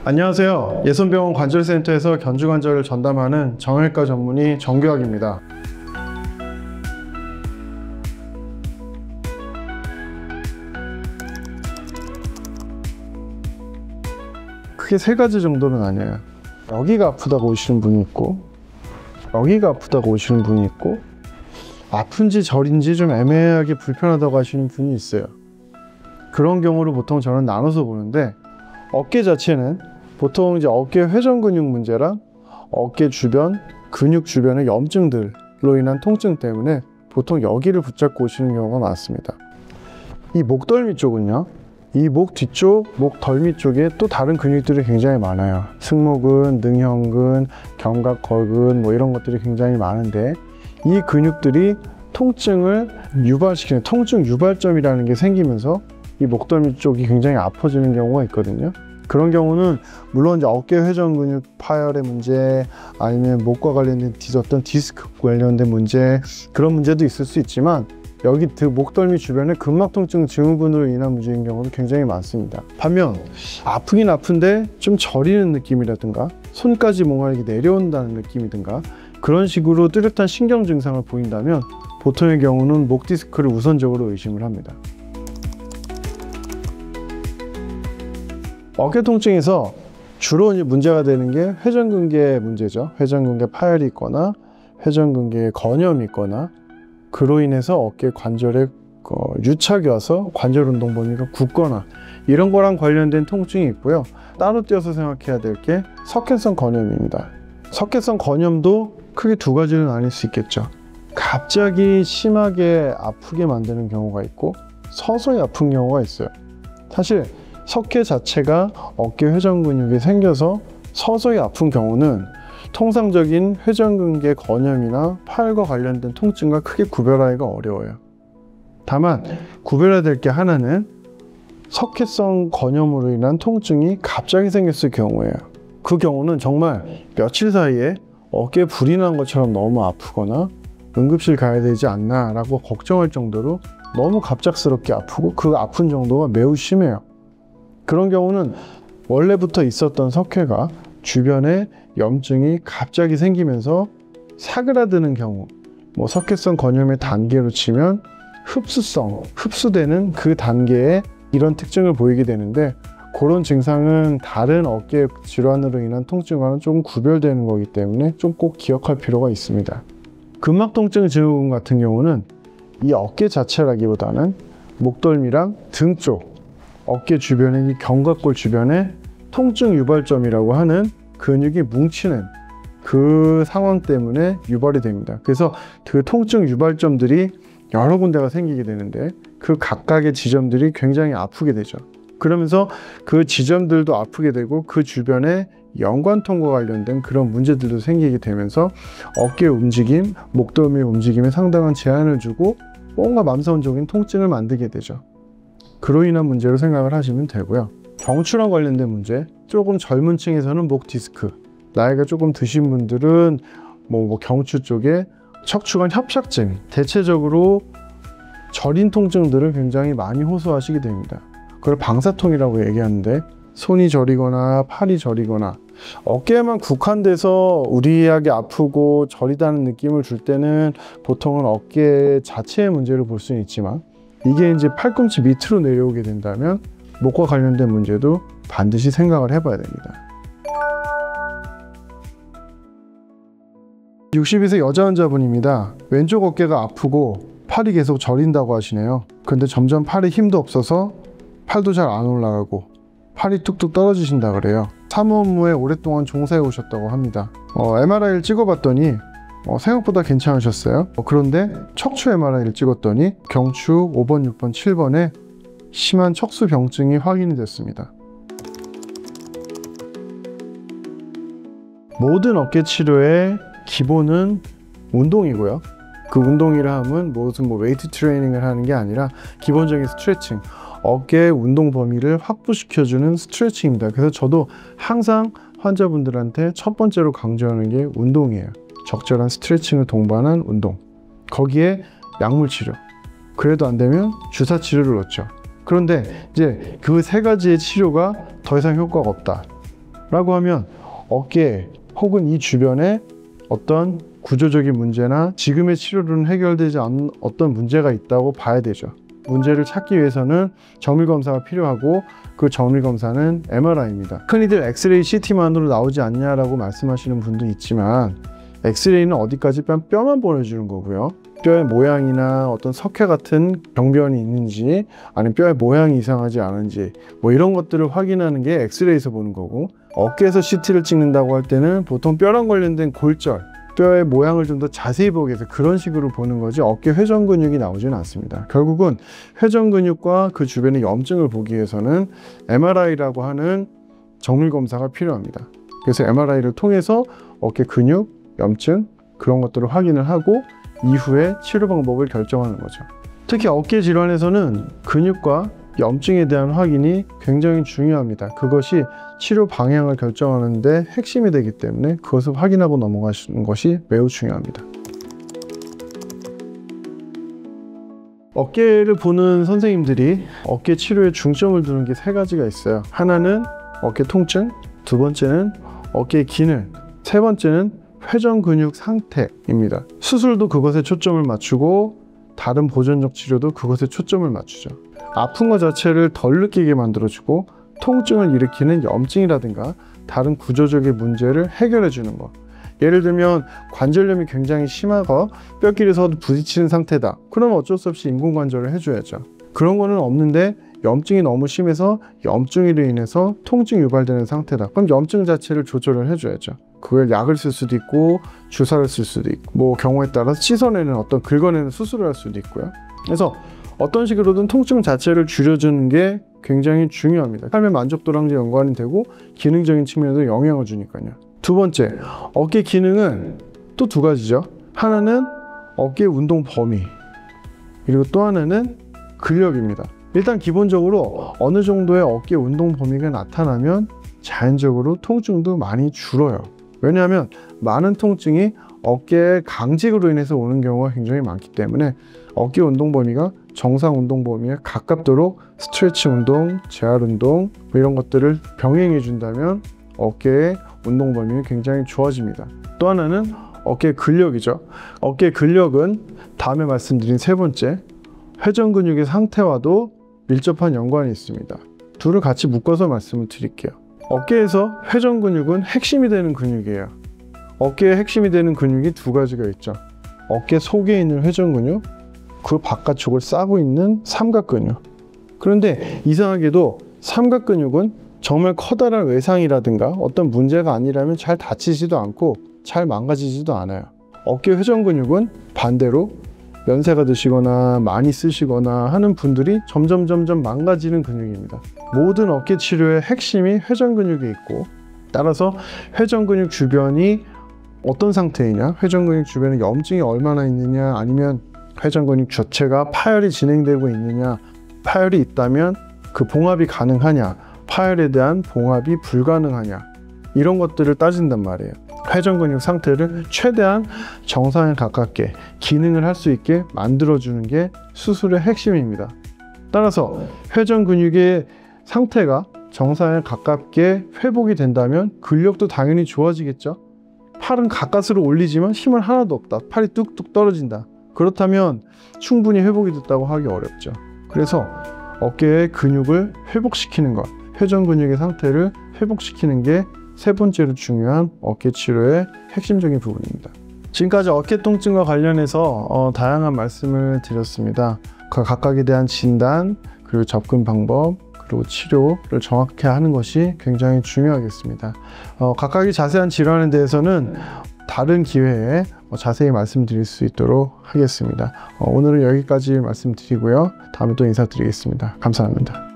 안녕하세요. 예손병원 관절센터에서 견주관절을 전담하는 정형외과 전문의 정규학입니다. 크게 세 가지 정도는 아니에요. 여기가 아프다고 오시는 분이 있고, 여기가 아프다고 오시는 분이 있고, 아픈지 저린지 좀 애매하게 불편하다고 하시는 분이 있어요. 그런 경우를 보통 저는 나눠서 보는데, 어깨 자체는 보통 이제 어깨 회전 근육 문제랑 어깨 주변 근육 주변의 염증들로 인한 통증 때문에 보통 여기를 붙잡고 오시는 경우가 많습니다. 이 목덜미 쪽은요, 이 목 뒤쪽, 목 덜미 쪽에 또 다른 근육들이 굉장히 많아요. 승모근, 능형근, 견갑골근 뭐 이런 것들이 굉장히 많은데, 이 근육들이 통증을 유발시키는 통증 유발점이라는 게 생기면서 이 목덜미 쪽이 굉장히 아파지는 경우가 있거든요. 그런 경우는 물론 이제 어깨 회전 근육 파열의 문제, 아니면 목과 관련된 어떤 디스크 관련된 문제, 그런 문제도 있을 수 있지만, 여기 목덜미 주변에 근막 통증 증후군으로 인한 문제인 경우도 굉장히 많습니다. 반면 아프긴 아픈데 좀 저리는 느낌이라든가 손까지 뭔가 이렇게 내려온다는 느낌이든가 그런 식으로 뚜렷한 신경 증상을 보인다면 보통의 경우는 목 디스크를 우선적으로 의심을 합니다. 어깨 통증에서 주로 이제 문제가 되는 게 회전근개 문제죠. 회전근개 파열이 있거나 회전근개에 건염이 있거나 그로 인해서 어깨 관절에 유착이 와서 관절 운동 범위가 굳거나 이런 거랑 관련된 통증이 있고요. 따로 띄어서 생각해야 될 게 석회성 건염입니다. 석회성 건염도 크게 두 가지로 나뉠 수 있겠죠. 갑자기 심하게 아프게 만드는 경우가 있고 서서히 아픈 경우가 있어요. 사실 석회 자체가 어깨 회전 근육이 생겨서 서서히 아픈 경우는 통상적인 회전근개 건염이나 파열과 관련된 통증과 크게 구별하기가 어려워요. 다만 구별해야 될 게 하나는 석회성 건염으로 인한 통증이 갑자기 생겼을 경우예요. 그 경우는 정말 며칠 사이에 어깨에 불이 난 것처럼 너무 아프거나 응급실 가야 되지 않나 라고 걱정할 정도로 너무 갑작스럽게 아프고 그 아픈 정도가 매우 심해요. 그런 경우는 원래부터 있었던 석회가 주변에 염증이 갑자기 생기면서 사그라드는 경우, 뭐 석회성 건염의 단계로 치면 흡수되는 그 단계에 이런 특징을 보이게 되는데, 그런 증상은 다른 어깨 질환으로 인한 통증과는 조금 구별되는 거기 때문에 좀 꼭 기억할 필요가 있습니다. 근막 통증 증후군 같은 경우는 이 어깨 자체라기보다는 목덜미랑 등 쪽, 어깨 주변의 이 견갑골 주변에 통증 유발점이라고 하는 근육이 뭉치는 그 상황 때문에 유발이 됩니다. 그래서 그 통증 유발점들이 여러 군데가 생기게 되는데 그 각각의 지점들이 굉장히 아프게 되죠. 그러면서 그 지점들도 아프게 되고 그 주변에 연관통과 관련된 그런 문제들도 생기게 되면서 어깨 움직임, 목덜미 움직임에 상당한 제한을 주고 뭔가 만성적인 통증을 만들게 되죠. 그로 인한 문제로 생각을 하시면 되고요. 경추랑 관련된 문제, 조금 젊은 층에서는 목 디스크, 나이가 조금 드신 분들은 뭐 경추 쪽에 척추관 협착증, 대체적으로 저린 통증들을 굉장히 많이 호소하시게 됩니다. 그걸 방사통이라고 얘기하는데, 손이 저리거나 팔이 저리거나 어깨에만 국한돼서 우리하게 아프고 저리다는 느낌을 줄 때는 보통은 어깨 자체의 문제를 볼 수는 있지만, 이게 이제 팔꿈치 밑으로 내려오게 된다면 목과 관련된 문제도 반드시 생각을 해봐야 됩니다. 62세 여자 환자분입니다. 왼쪽 어깨가 아프고 팔이 계속 저린다고 하시네요. 근데 점점 팔에 힘도 없어서 팔도 잘 안 올라가고 팔이 뚝뚝 떨어지신다 그래요. 사무업무에 오랫동안 종사해 오셨다고 합니다. MRI를 찍어봤더니 생각보다 괜찮으셨어요. 그런데 척추 MRI를 찍었더니 경추 5번, 6번, 7번에 심한 척수 병증이 확인이 됐습니다. 모든 어깨 치료의 기본은 운동이고요. 그 운동이라 하면 무슨 웨이트 트레이닝을 하는 게 아니라 기본적인 스트레칭, 어깨 운동 범위를 확보시켜주는 스트레칭입니다. 그래서 저도 항상 환자분들한테 첫 번째로 강조하는 게 운동이에요. 적절한 스트레칭을 동반한 운동, 거기에 약물 치료, 그래도 안 되면 주사 치료를 넣죠. 그런데 이제 그 세 가지의 치료가 더 이상 효과가 없다, 라고 하면 어깨 혹은 이 주변에 어떤 구조적인 문제나 지금의 치료로는 해결되지 않은 어떤 문제가 있다고 봐야 되죠. 문제를 찾기 위해서는 정밀 검사가 필요하고 그 정밀 검사는 MRI입니다. 흔히들 엑스레이 CT만으로 나오지 않냐라고 말씀하시는 분도 있지만 엑스레이는 어디까지 뼈만 보여주는 거고요. 뼈의 모양이나 어떤 석회 같은 병변이 있는지 아니면 뼈의 모양이 이상하지 않은지 뭐 이런 것들을 확인하는 게 엑스레이에서 보는 거고, 어깨에서 CT를 찍는다고 할 때는 보통 뼈랑 관련된 골절, 뼈의 모양을 좀 더 자세히 보기 위해서 그런 식으로 보는 거지 어깨 회전 근육이 나오지는 않습니다. 결국은 회전 근육과 그 주변의 염증을 보기 위해서는 MRI라고 하는 정밀 검사가 필요합니다. 그래서 MRI를 통해서 어깨 근육, 염증 그런 것들을 확인을 하고 이후에 치료 방법을 결정하는 거죠. 특히 어깨 질환에서는 근육과 염증에 대한 확인이 굉장히 중요합니다. 그것이 치료 방향을 결정하는 데 핵심이 되기 때문에 그것을 확인하고 넘어가시는 것이 매우 중요합니다. 어깨를 보는 선생님들이 어깨 치료에 중점을 두는 게 세 가지가 있어요. 하나는 어깨 통증, 두 번째는 어깨 기능, 세 번째는 회전 근육 상태입니다. 수술도 그것에 초점을 맞추고 다른 보존적 치료도 그것에 초점을 맞추죠. 아픈 것 자체를 덜 느끼게 만들어주고 통증을 일으키는 염증이라든가 다른 구조적인 문제를 해결해 주는 것. 예를 들면 관절염이 굉장히 심하고 뼈끼리 서로 부딪히는 상태다. 그러면 어쩔 수 없이 인공관절을 해줘야죠. 그런 거는 없는데 염증이 너무 심해서 염증으로 인해서 통증이 유발되는 상태다. 그럼 염증 자체를 조절을 해줘야죠. 그걸 약을 쓸 수도 있고 주사를 쓸 수도 있고 뭐 경우에 따라서 씻어내는 어떤 긁어내는 수술을 할 수도 있고요. 그래서 어떤 식으로든 통증 자체를 줄여주는 게 굉장히 중요합니다. 삶의 만족도랑 연관이 되고 기능적인 측면에도 영향을 주니까요. 두 번째, 어깨 기능은 또 두 가지죠. 하나는 어깨 운동 범위, 그리고 또 하나는 근력입니다. 일단 기본적으로 어느 정도의 어깨 운동 범위가 나타나면 자연적으로 통증도 많이 줄어요. 왜냐하면 많은 통증이 어깨의 강직으로 인해서 오는 경우가 굉장히 많기 때문에 어깨 운동 범위가 정상 운동 범위에 가깝도록 스트레치 운동, 재활 운동 이런 것들을 병행해 준다면 어깨의 운동 범위가 굉장히 좋아집니다. 또 하나는 어깨 근력이죠. 어깨 근력은 다음에 말씀드린 세 번째 회전 근육의 상태와도 밀접한 연관이 있습니다. 둘을 같이 묶어서 말씀을 드릴게요. 어깨에서 회전 근육은 핵심이 되는 근육이에요. 어깨의 핵심이 되는 근육이 두 가지가 있죠. 어깨 속에 있는 회전 근육, 그 바깥쪽을 싸고 있는 삼각 근육. 그런데 이상하게도 삼각 근육은 정말 커다란 외상이라든가 어떤 문제가 아니라면 잘 다치지도 않고 잘 망가지지도 않아요. 어깨 회전 근육은 반대로 연세가 드시거나 많이 쓰시거나 하는 분들이 점점 망가지는 근육입니다. 모든 어깨 치료의 핵심이 회전 근육에 있고, 따라서 회전 근육 주변이 어떤 상태이냐, 회전 근육 주변에 염증이 얼마나 있느냐, 아니면 회전 근육 자체가 파열이 진행되고 있느냐, 파열이 있다면 그 봉합이 가능하냐, 파열에 대한 봉합이 불가능하냐, 이런 것들을 따진단 말이에요. 회전 근육 상태를 최대한 정상에 가깝게 기능을 할 수 있게 만들어주는 게 수술의 핵심입니다. 따라서 회전 근육의 상태가 정상에 가깝게 회복이 된다면 근력도 당연히 좋아지겠죠. 팔은 가까스로 올리지만 힘은 하나도 없다. 팔이 뚝뚝 떨어진다. 그렇다면 충분히 회복이 됐다고 하기 어렵죠. 그래서 어깨의 근육을 회복시키는 것, 회전 근육의 상태를 회복시키는 게 세 번째로 중요한 어깨 치료의 핵심적인 부분입니다. 지금까지 어깨 통증과 관련해서 다양한 말씀을 드렸습니다. 그 각각에 대한 진단, 그리고 접근 방법, 그리고 치료를 정확히 하는 것이 굉장히 중요하겠습니다. 각각의 자세한 질환에 대해서는 다른 기회에 자세히 말씀드릴 수 있도록 하겠습니다. 오늘은 여기까지 말씀드리고요. 다음에 또 인사드리겠습니다. 감사합니다.